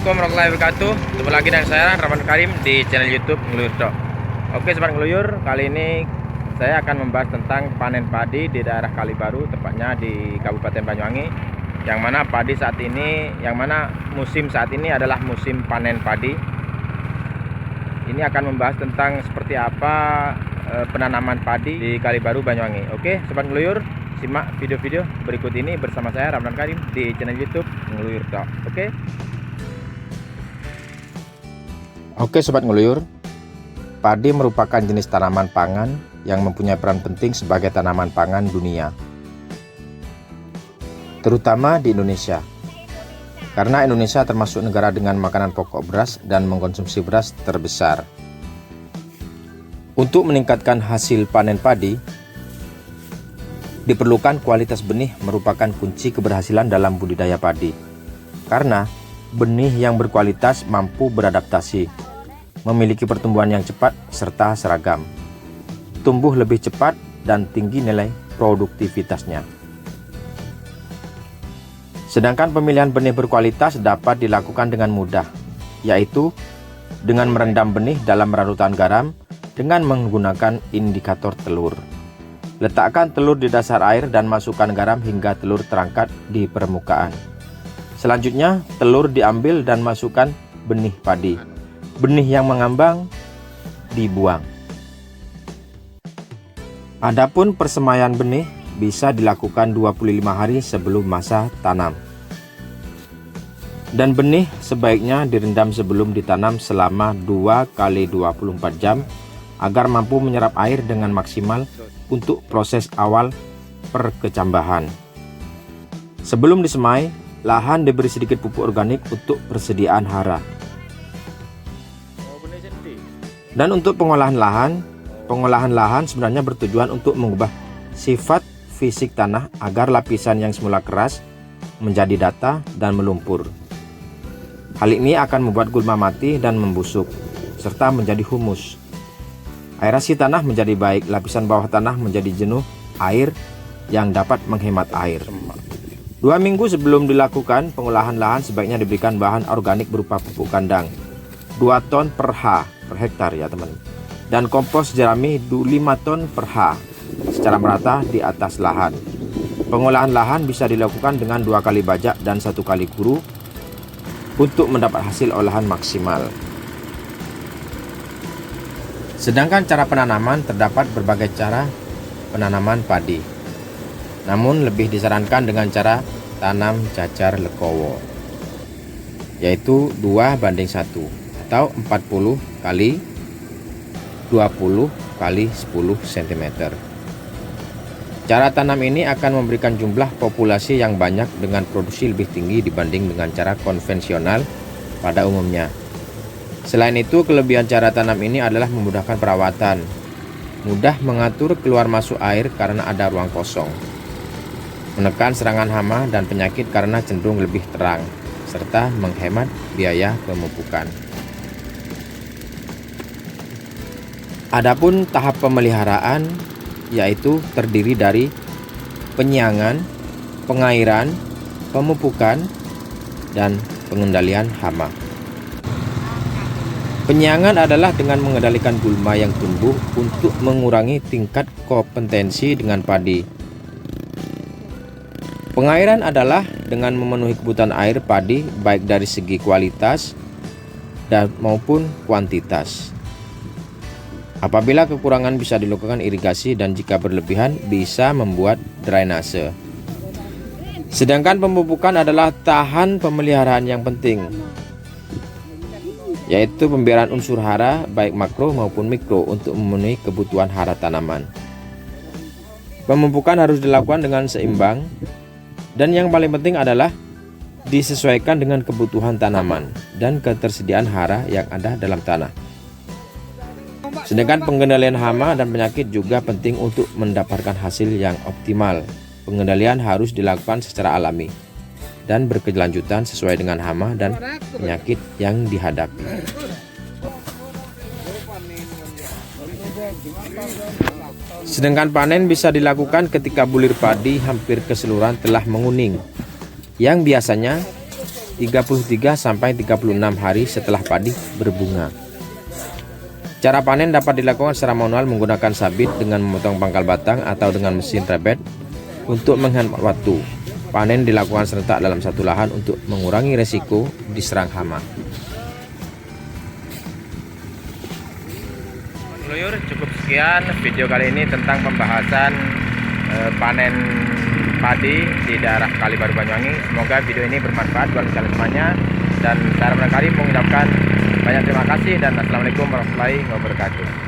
Assalamualaikum warahmatullahi wabarakatuh. Ketemu lagi dengan saya Rahman Karim di channel YouTube Ngeluyur Dok. Oke sobat ngeluyur, kali ini saya akan membahas tentang panen padi di daerah Kalibaru, tepatnya di Kabupaten Banyuwangi. Yang mana padi saat ini, musim saat ini adalah musim panen padi. Ini akan membahas tentang seperti apa penanaman padi di Kalibaru Banyuwangi. Oke sobat ngeluyur, simak video-video berikut ini bersama saya Rahman Karim di channel YouTube Ngeluyur Dok. Oke sobat ngeluyur, padi merupakan jenis tanaman pangan yang mempunyai peran penting sebagai tanaman pangan dunia, terutama di Indonesia. Karena Indonesia termasuk negara dengan makanan pokok beras dan mengkonsumsi beras terbesar. Untuk meningkatkan hasil panen padi, diperlukan kualitas benih merupakan kunci keberhasilan dalam budidaya padi. Karena benih yang berkualitas mampu beradaptasi, memiliki pertumbuhan yang cepat serta seragam, tumbuh lebih cepat dan tinggi nilai produktivitasnya. Sedangkan pemilihan benih berkualitas dapat dilakukan dengan mudah, yaitu dengan merendam benih dalam larutan garam dengan menggunakan indikator telur. Letakkan telur di dasar air dan masukkan garam hingga telur terangkat di permukaan. Selanjutnya, telur diambil dan masukkan benih padi. Benih yang mengambang dibuang. Adapun persemaian benih bisa dilakukan 25 hari sebelum masa tanam. Dan benih sebaiknya direndam sebelum ditanam selama 2 kali 24 jam agar mampu menyerap air dengan maksimal untuk proses awal perkecambahan. Sebelum disemai, lahan diberi sedikit pupuk organik untuk persediaan hara. Dan untuk pengolahan lahan sebenarnya bertujuan untuk mengubah sifat fisik tanah agar lapisan yang semula keras menjadi datar dan melumpur. Hal ini akan membuat gulma mati dan membusuk, serta menjadi humus. Aerasi tanah menjadi baik, lapisan bawah tanah menjadi jenuh air yang dapat menghemat air. 2 minggu sebelum dilakukan pengolahan lahan sebaiknya diberikan bahan organik berupa pupuk kandang 2 ton per hektar ya teman, dan kompos jerami 5 ton per ha secara merata di atas lahan. Pengolahan lahan bisa dilakukan dengan 2 kali bajak dan 1 kali guru untuk mendapat hasil olahan maksimal. Sedangkan cara penanaman, terdapat berbagai cara penanaman padi. Namun lebih disarankan dengan cara tanam cacar lekowo, yaitu 2:1 atau 40 kali 20 kali 10 cm. Cara tanam ini akan memberikan jumlah populasi yang banyak dengan produksi lebih tinggi dibanding dengan cara konvensional pada umumnya. Selain itu, kelebihan cara tanam ini adalah memudahkan perawatan, mudah mengatur keluar masuk air karena ada ruang kosong, menekan serangan hama dan penyakit karena cenderung lebih terang, serta menghemat biaya pemupukan. Adapun tahap pemeliharaan yaitu terdiri dari penyiangan, pengairan, pemupukan, dan pengendalian hama. Penyiangan adalah dengan mengendalikan gulma yang tumbuh untuk mengurangi tingkat kompetensi dengan padi. Pengairan adalah dengan memenuhi kebutuhan air padi baik dari segi kualitas dan maupun kuantitas. Apabila kekurangan bisa dilakukan irigasi dan jika berlebihan bisa membuat drainase. Sedangkan pemupukan adalah tahan pemeliharaan yang penting, yaitu pembiaran unsur hara baik makro maupun mikro untuk memenuhi kebutuhan hara tanaman. Pemupukan harus dilakukan dengan seimbang. Dan yang paling penting adalah disesuaikan dengan kebutuhan tanaman dan ketersediaan hara yang ada dalam tanah. Sedangkan pengendalian hama dan penyakit juga penting untuk mendapatkan hasil yang optimal. Pengendalian harus dilakukan secara alami dan berkelanjutan sesuai dengan hama dan penyakit yang dihadapi. Sedangkan panen bisa dilakukan ketika bulir padi hampir keseluruhan telah menguning, yang biasanya 33 sampai 36 hari setelah padi berbunga. Cara panen dapat dilakukan secara manual menggunakan sabit dengan memotong pangkal batang atau dengan mesin rebet untuk menghemat waktu. Panen dilakukan serentak dalam satu lahan untuk mengurangi resiko diserang hama. Luyur, cukup sekian video kali ini tentang pembahasan panen padi di daerah Kalibaru Banyuwangi. Semoga video ini bermanfaat buat kalian semuanya, dan saya barangkali mengucapkan banyak terima kasih dan assalamualaikum warahmatullahi wabarakatuh.